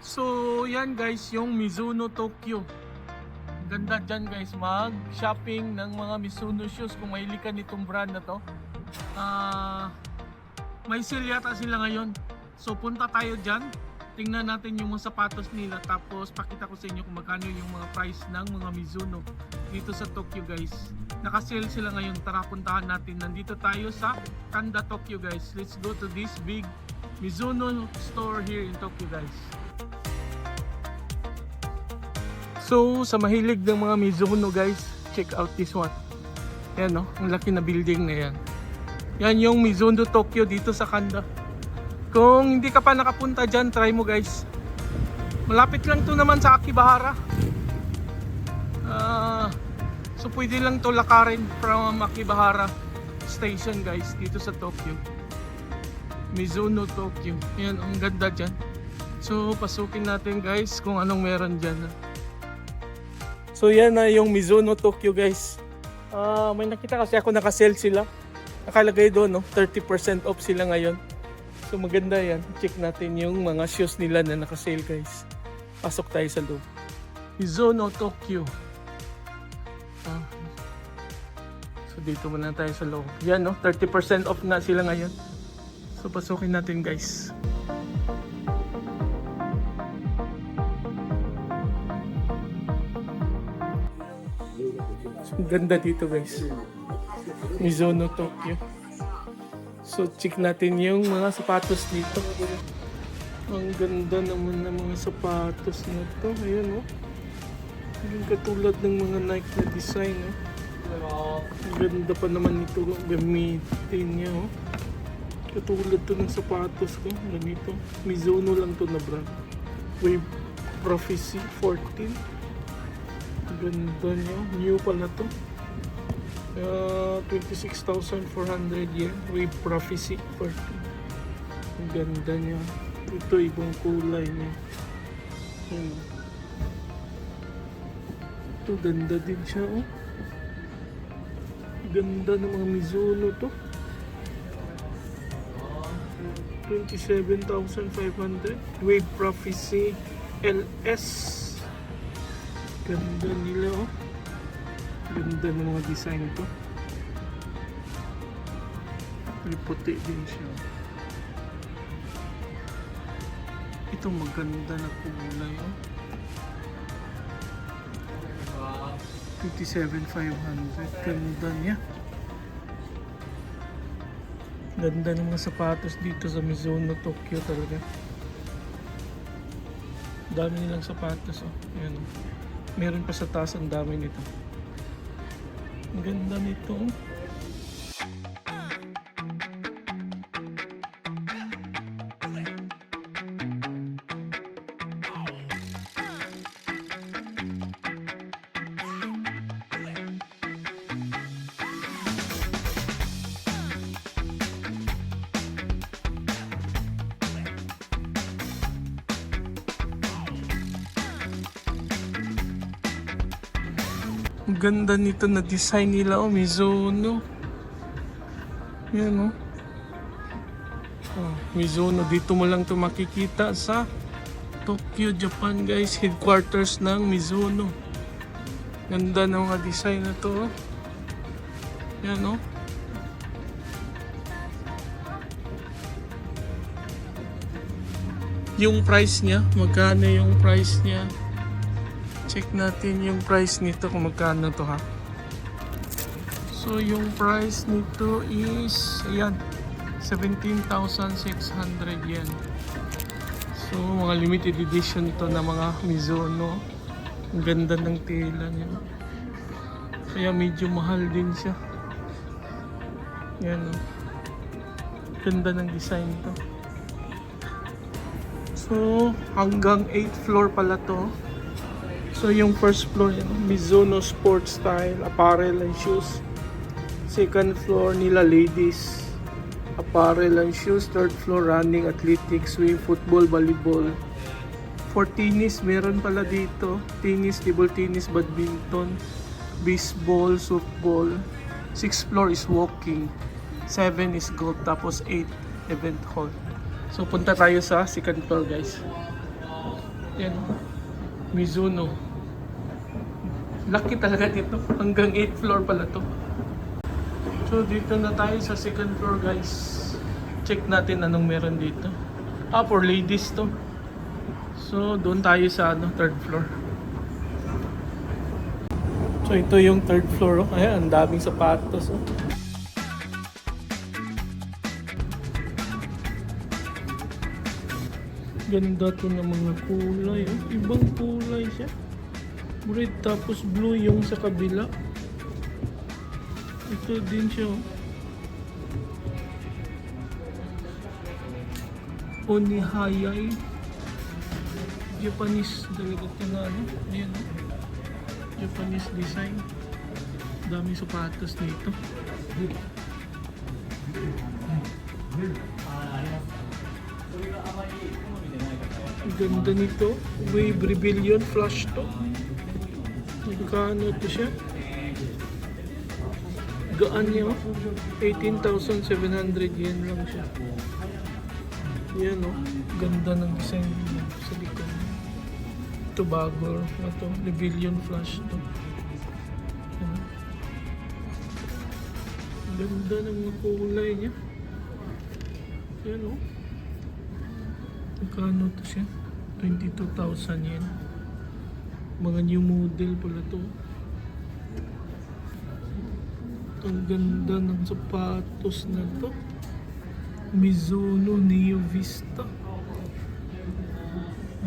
So yan guys, yung Mizuno Tokyo. Ganda dyan guys, mag-shopping ng mga Mizuno shoes kung mahilig ka nitong brand na to. May sale yata sila ngayon. So punta tayo dyan, tingnan natin yung mga sapatos nila, tapos pakita ko sa inyo kung magkano yung mga price ng mga Mizuno dito sa Tokyo guys. Naka-sale sila ngayon, tara puntahan natin. Nandito tayo sa Kanda, Tokyo guys. Let's go to this big Mizuno store here in Tokyo guys. So sa mahilig ng mga Mizuno guys, check out this one. Yan no, ang laki na building na yan. Yan yung Mizuno Tokyo dito sa Kanda. Kung hindi ka pa nakapunta dyan, try mo guys. Malapit lang to naman sa Akibahara. So pwede lang to lakarin from Akibahara station guys, dito sa Tokyo. Mizuno Tokyo. Yan, ang ganda dyan. So pasukin natin guys kung anong meron dyan. So yan na yung Mizuno Tokyo guys. May nakita kasi ako naka-sale sila. Nakalagay doon no, 30% off sila ngayon. So maganda yan. Check natin yung mga shoes nila na naka-sale guys. Pasok tayo sa loob. Mizuno Tokyo. So dito muna tayo sa loob. Yan no, 30% off na sila ngayon. So pasukin natin guys. Ang ganda dito guys. Mizuno Tokyo. So check natin yung mga sapatos dito. Ang ganda naman ng mga sapatos na to. Ayan oh. Yung katulad ng mga Nike na design oh. Ang ganda pa naman ito gamitin niya oh. Katulad to ng sapatos ko. Ganito. Mizuno lang to na brand. Wave Prophecy 14. Ganda niya. New pala to. 26,400 yen. Wave Prophecy 14. Ang ganda niya. Ito ibang kulay niya. Ito ganda din siya oh. Ganda ng mga Mizuno to. 27,500. Wave Prophecy LS. Ganda nila oh. Ganda ng mga design to. May puti din siya. Ito maganda na kulay oh. 57,500. Ganda niya. Ganda ng mga sapatos dito sa Mizuno Tokyo talaga. Dami nilang sapatos oh. Ayan oh. Meron pa sa taas, ang dami nito. Ang ganda nito. Ang ganda nito na design nila oh, Mizuno. Yan oh. Mizuno, dito mo lang ito makikita sa Tokyo, Japan guys. Headquarters ng Mizuno. Ganda ng mga design na to oh. Yan oh. Yung price niya, magkano yung price niya? Check natin yung price nito kung magkano to ha. So yung price nito is ayan, 17,600 yen. So mga limited edition to na mga Mizuno. Ang ganda ng tela niya. Kaya medyo mahal din siya. Yan oh. Ganda ng design to. So hanggang 8th floor pala to. So yung first floor yan, Mizuno Sports Style, Apparel and Shoes. Second floor nila Ladies, Apparel and Shoes. Third floor Running, Athletics, Swim, Football, Volleyball. For tennis, meron pala dito. Tennis, table tennis, badminton, baseball, softball. 6th floor is walking. 7 is golf. Tapos 8, event hall. So punta tayo sa second floor guys. Yan. Mizuno. Laki talaga dito. Hanggang 8th floor pala to. So dito na tayo sa second floor guys. Check natin anong meron dito. For ladies to. So doon tayo sa third floor. So ito yung third floor. Ayan, ang daming sapatos. Ganda to ng mga kulay. Ibang kulay siya. Red tapos blue yung sa kabila. Ito din siya. Onihayay. Japanese talaga ito na Ayan. Japanese design. Daming sapatos dito. Ganda nito. Wave Rebellion flash to. Magkano ito siya? Gaan niya 18,700 yen lang siya. Yan ganda ng design sa likod. Ito bago ito. Rebellion flash to. Yan. Ganda ng mga kulay niya. Yan Magkano to siya? 22,000 yen. Mga new model pala to. Ang ganda ng sapatos na to. Mizuno Neo Vista.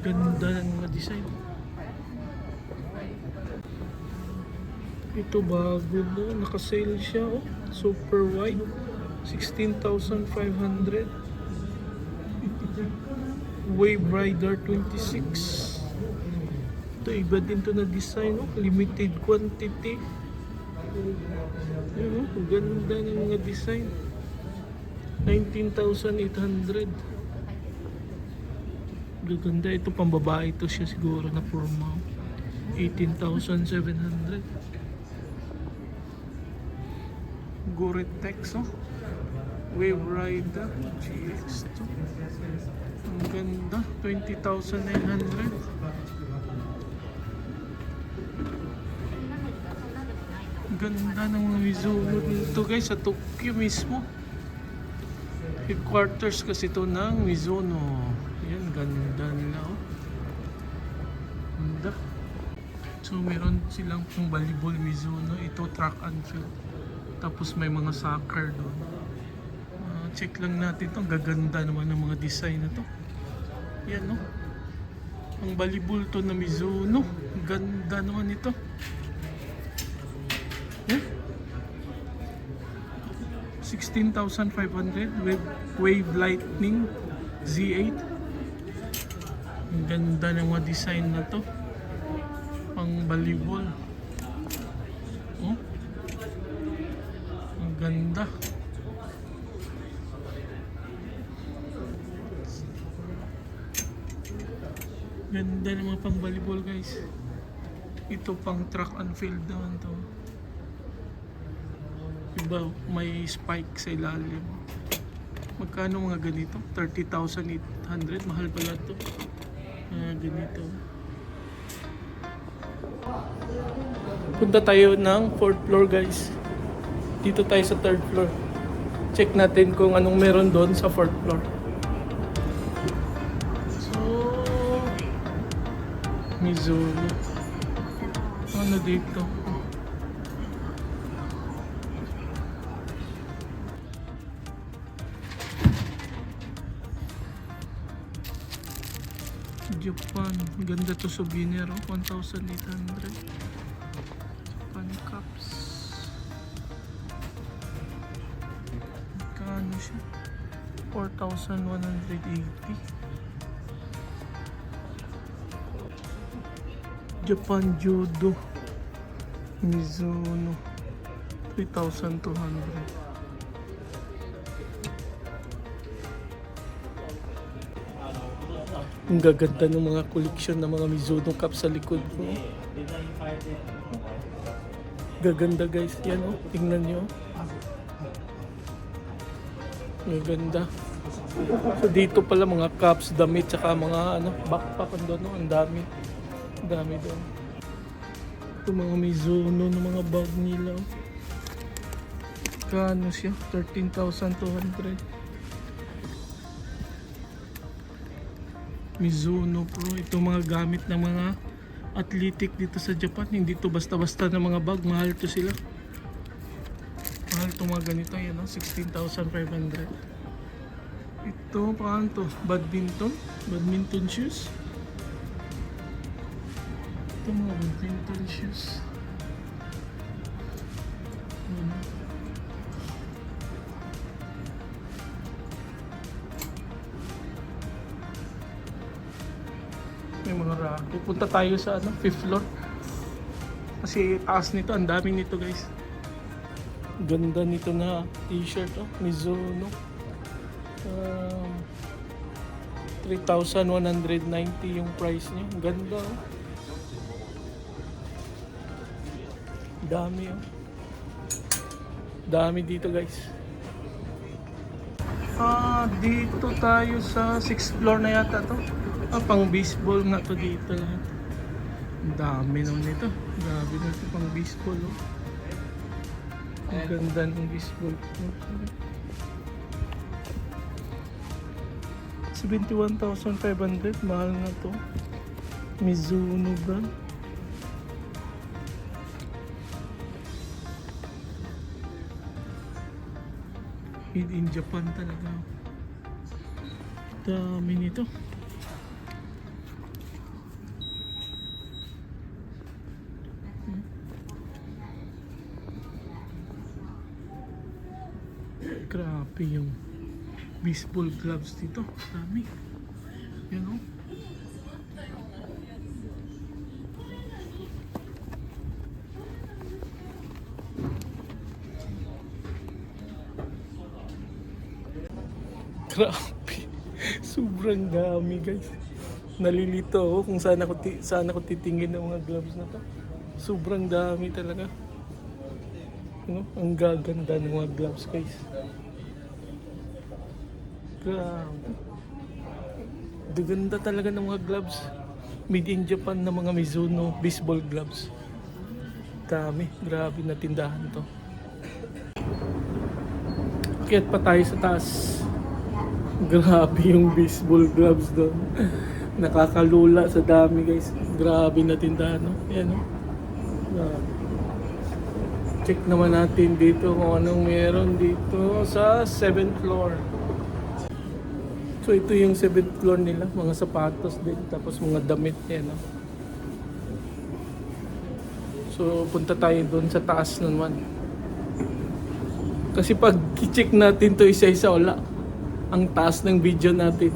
Ganda ng mga design. Ito bago Naka-sale siya Super wide. 16,500. Wave Rider 26. Ito iba din to na design limited quantity. Ganda ng mga design. 19,800. Gaganda ito pambabae to siya siguro na formal. 18,700. Gore-Tex Wave Rider GX2. Ang ganda, 20,900. Ganda ng mga Mizuno dito guys sa Tokyo mismo. Headquarters kasi ito ng Mizuno. Yan, ganda nila Ganda. So meron silang pang volleyball Mizuno. Ito track and field. Tapos may mga soccer doon. Check lang natin ito. Gaganda naman ng mga design na to. Yan Ang volleyball to na Mizuno. Ganda naman ito. 16,500 with Wave Lightning Z8. Ang ganda ng mga design na to. Pang volleyball. Ang ganda. Ganda ng mga pang volleyball guys. Ito pang track and field naman to. Iba, may spike sa ilalim. Magkano mga ganito? 30,800. Mahal pala to. Ganito. Punta tayo ng 4th floor guys. Dito tayo sa 3rd floor. Check natin kung anong meron doon sa 4th floor. So, Mizuno. Ano dito? Japan. Ganda to souvenir 1,800. Japan cups. Magkano siya? 4,180. Japan Judo Mizuno 3,200. Ang gaganda ng mga koleksyon ng mga Mizuno cup sa likod ko. Gaganda guys, yan tingnan nyo. Gaganda. So dito pala mga cups, damit, tsaka mga ano, backpack doon, no? Ang dami. Ang dami doon. Ito mga Mizuno ng mga bag nila. Kano siya? 13,200. Mizuno Pro. Ito mga gamit ng mga athletic dito sa Japan. Hindi to basta-basta na mga bag. Mahal to sila. Mahal to mga ganito. Yan, no? 16,500. Ito, paano to? Badminton? Badminton shoes? Ito mga badminton shoes. May mga rack. Pupunta tayo sa ano, 5th floor. Kasi taas nito, ang dami nito guys. Ganda nito na t-shirt, oh, Mizuno. 3,190 yung price niya. Ganda, oh. Dami, oh. Dami dito guys. Dito tayo sa 6th floor na yata to. Pang baseball nga to dito lahat. Ang dami naman nito. Grabe na ito pang baseball, oh. Ang ganda ng baseball. 71,500. Mahal na to. Mizuno brand. Made in Japan talaga. Dami nito. Grabe yung baseball gloves dito. Dami. Yan, oh. Grabe. Sobrang dami guys. Nalilito ako kung saan ako titingin ng mga gloves na to. Sobrang dami talaga. No? Ang gaganda ng mga gloves guys. Grabe. Ganda talaga ng mga gloves. Made in Japan na mga Mizuno baseball gloves. Dami. Grabe na tindahan to. Akyat pa tayo sa taas. Grabe yung baseball gloves doon. Nakakalula sa dami guys. Grabe na tindahan, no? Yan, no? Grabe. Check naman natin dito kung anong meron dito sa 7th floor. So ito yung 7th floor nila. Mga sapatos din. Tapos mga damit. Yan, no? So punta tayo doon sa taas naman. Kasi pag i-check natin to isa-isa, wala. Ang taas ng video natin.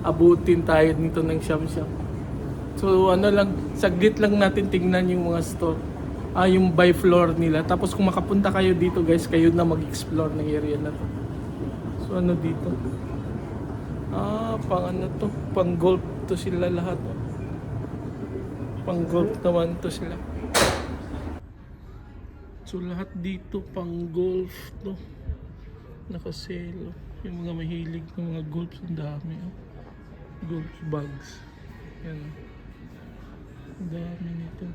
Abutin tayo nito ng siyam-siyam. So ano lang, saglit lang natin tingnan yung mga store. Yung by floor nila. Tapos kung makapunta kayo dito guys, kayo na mag-explore ng area na to. So ano dito? Pang ano to? Pang golf to sila lahat. Pang golf naman to sila. So lahat dito pang golf to. Nakaselo. Yung mga mahilig ng mga golf, ang dami. Oh. Golf bags. Yan. Ang dami nito.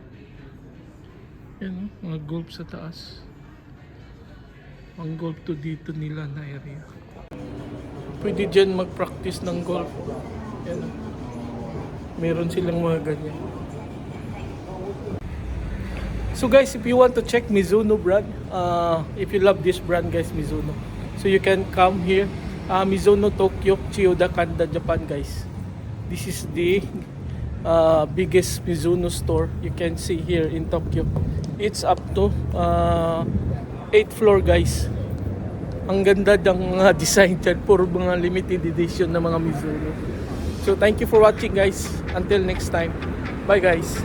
Yan, oh, mga golf sa taas. Ang golf to dito nila na area. Pwede dyan mag-practice ng golf. Yan, oh. Meron silang mga ganyan. So guys, if you want to check Mizuno brand, if you love this brand guys, Mizuno. So you can come here, Mizuno Tokyo, Chiyoda, Kanda, Japan guys. This is the biggest Mizuno store you can see here in Tokyo. It's up to 8th floor guys. Ang ganda ng mga design dyan. Puro mga limited edition na mga Mizuno. So thank you for watching guys. Until next time. Bye guys.